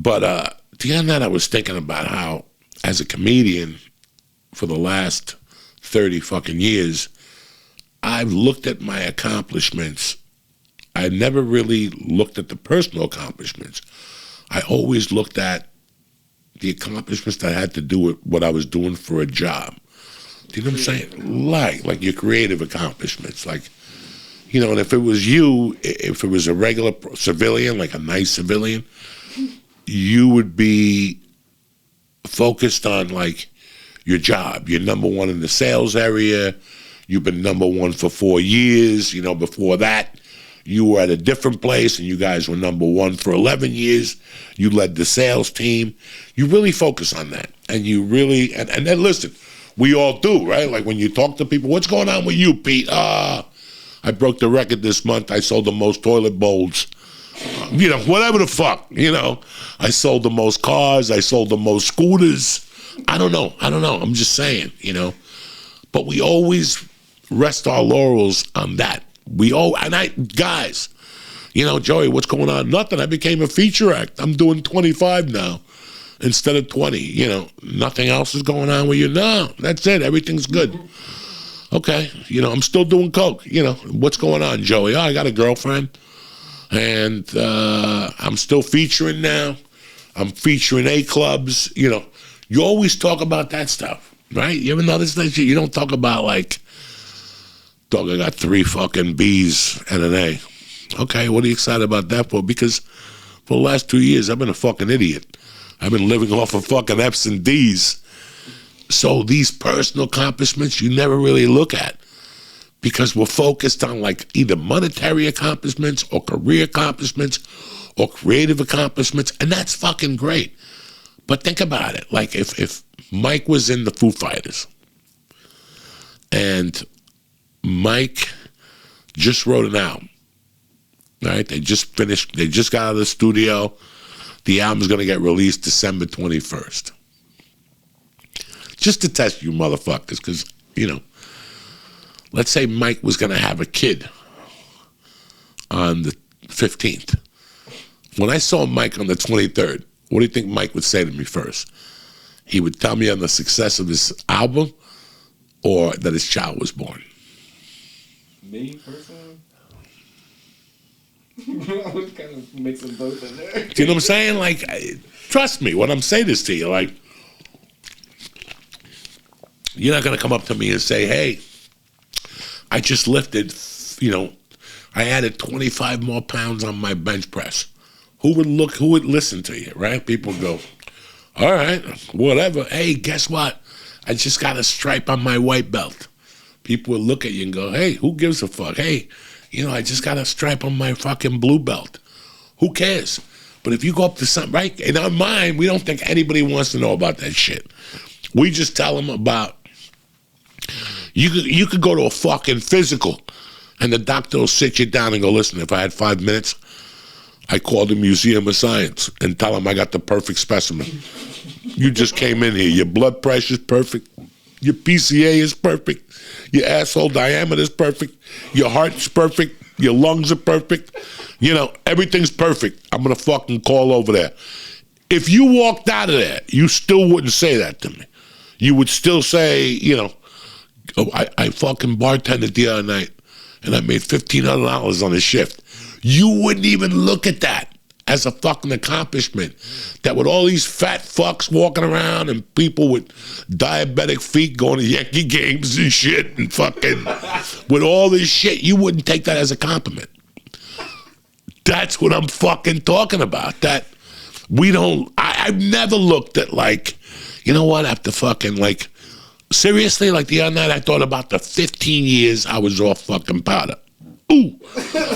But beyond that, I was thinking about how, as a comedian, for the last 30 fucking years, I've looked at my accomplishments. I never really looked at the personal accomplishments. I always looked at the accomplishments that had to do with what I was doing for a job. Do you know what I'm saying? Like your creative accomplishments. Like, you know, and if it was you, if it was a regular civilian, like a nice civilian, you would be focused on, like, your job. You're number one in the sales area. You've been number one for 4 years. You know, before that, you were at a different place, and you guys were number one for 11 years. You led the sales team. You really focus on that. And you really, and then listen, we all do, right? Like when you talk to people, what's going on with you, Pete? I broke the record this month. I sold the most toilet bowls. You know, whatever the fuck, you know. I sold the most cars. I sold the most scooters. I don't know. I'm just saying, you know. But we always rest our laurels on that. Guys, you know, Joey, what's going on? Nothing. I became a feature act. I'm doing 25 now instead of 20. You know, nothing else is going on with you. No, that's it. Everything's good. Okay, you know, I'm still doing coke. You know, what's going on, Joey? Oh, I got a girlfriend, and I'm still featuring now. I'm featuring A clubs. You know, you always talk about that stuff, right? You ever notice that shit? You don't talk about, like, dog, I got 3 fucking B's and an A. Okay, what are you excited about that for? Because for the last 2 years, I've been a fucking idiot. I've been living off of fucking F's and D's. So these personal accomplishments you never really look at because we're focused on, like, either monetary accomplishments or career accomplishments or creative accomplishments, and that's fucking great. But think about it. Like, if Mike was in the Foo Fighters and Mike just wrote an album, right? They just got out of the studio. The album's going to get released December 21st. Just to test you motherfuckers, because, you know, let's say Mike was going to have a kid on the 15th. When I saw Mike on the 23rd, what do you think Mike would say to me first? He would tell me on the success of his album or that his child was born. Me, personally? I would kind of mix them both in there. Do you know what I'm saying? Like, trust me when I'm saying this to you. Like, you're not going to come up to me and say, hey, I just lifted, you know, I added 25 more pounds on my bench press. Who would listen to you, right? People go, all right, whatever. Hey, guess what? I just got a stripe on my white belt. People would look at you and go, hey, who gives a fuck? Hey, you know, I just got a stripe on my fucking blue belt. Who cares? But if you go up to something, right? In our mind, we don't think anybody wants to know about that shit. We just tell them about, you could go to a fucking physical and the doctor will sit you down and go, listen, if I had 5 minutes, I call the Museum of Science and tell them I got the perfect specimen. You just came in here. Your blood pressure's perfect. Your PCA is perfect. Your asshole diameter is perfect. Your heart's perfect. Your lungs are perfect. You know, everything's perfect. I'm going to fucking call over there. If you walked out of there, you still wouldn't say that to me. You would still say, you know, oh, I fucking bartended the other night and I made $1,500 on a shift. You wouldn't even look at that as a fucking accomplishment. That with all these fat fucks walking around and people with diabetic feet going to Yankee games and shit and fucking with all this shit, you wouldn't take that as a compliment. That's what I'm fucking talking about. That we don't, I've never looked at, like, you know what, after fucking, like, seriously, like the other night I thought about the 15 years I was off fucking powder. Ooh,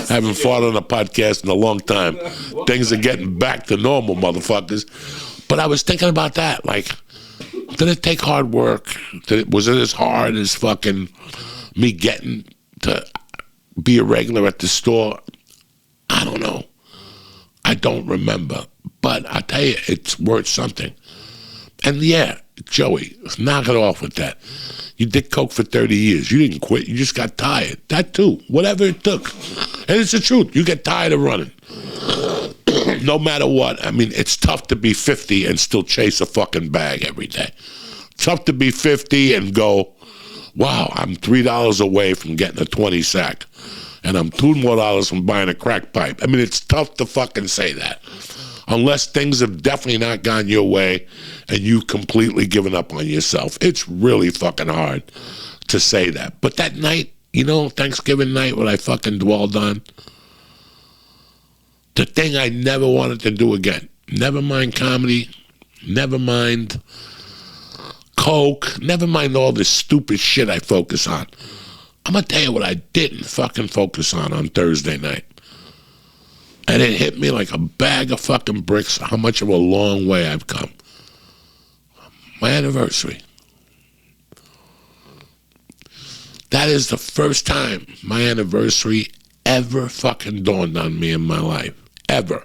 haven't fought on a podcast in a long time. Things are getting back to normal, motherfuckers. But I was thinking about that. Like, did it take hard work? Was it as hard as fucking me getting to be a regular at the store? I don't know. I don't remember. But I tell you, it's worth something. And yeah, Joey, knock it off with that. You did coke for 30 years. You didn't quit. You just got tired. That too. Whatever it took. And it's the truth. You get tired of running. no matter what, I mean, it's tough to be 50 and still chase a fucking bag every day. Tough to be 50 and go, wow, I'm $3 away from getting a 20 sack. And I'm $2 more from buying a crack pipe. I mean, it's tough to fucking say that. Unless things have definitely not gone your way and you've completely given up on yourself. It's really fucking hard to say that. But that night, you know, Thanksgiving night, what I fucking dwelled on, the thing I never wanted to do again. Never mind comedy, never mind coke, never mind all this stupid shit I focus on. I'm gonna tell you what I didn't fucking focus on Thursday night. And it hit me like a bag of fucking bricks how much of a long way I've come. My anniversary. That is the first time my anniversary ever fucking dawned on me in my life. Ever.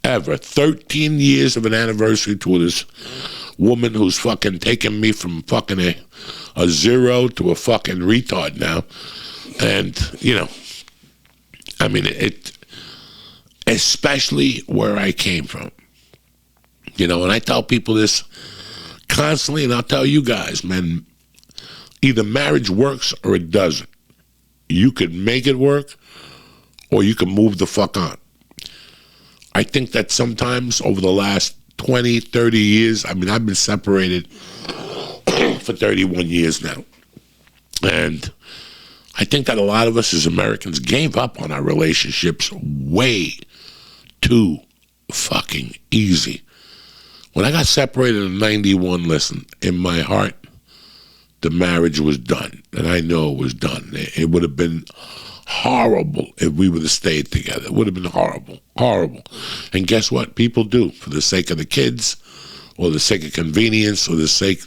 13 years of an anniversary to this woman who's fucking taken me from fucking a zero to a fucking retard now. And, you know, I mean, it especially where I came from. You know, and I tell people this constantly, and I'll tell you guys, man, either marriage works or it doesn't. You could make it work or you can move the fuck on. I think that sometimes over the last 20, 30 years, I mean, I've been separated for 31 years now. And I think that a lot of us as Americans gave up on our relationships way too fucking easy. When I got separated in 91, listen, in my heart, the marriage was done. And I know it was done. It would have been horrible if we would have stayed together. It would have been horrible, horrible. And guess what? People do for the sake of the kids or the sake of convenience or the sake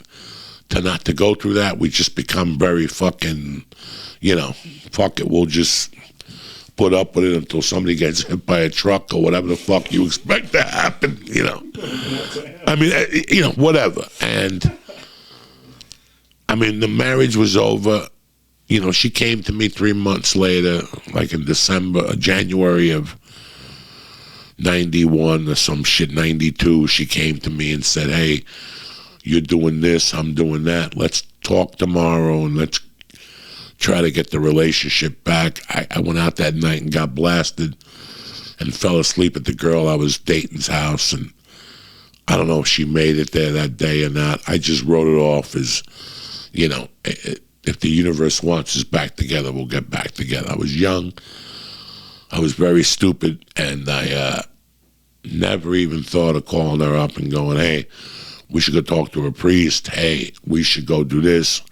to not to go through that. We just become very fucking, you know, fuck it. We'll just put up with it until somebody gets hit by a truck or whatever the fuck you expect to happen, you know. I mean, you know, whatever. And I mean, the marriage was over. You know, she came to me 3 months later, like in January of 91 or some shit, 92. She came to me and said, hey, you're doing this, I'm doing that. Let's talk tomorrow and let's try to get the relationship back. I went out that night and got blasted and fell asleep at the girl I was dating's house. And I don't know if she made it there that day or not. I just wrote it off as, you know, if the universe wants us back together, we'll get back together. I was young. I was very stupid. And I never even thought of calling her up and going, hey, we should go talk to a priest. Hey, we should go do this.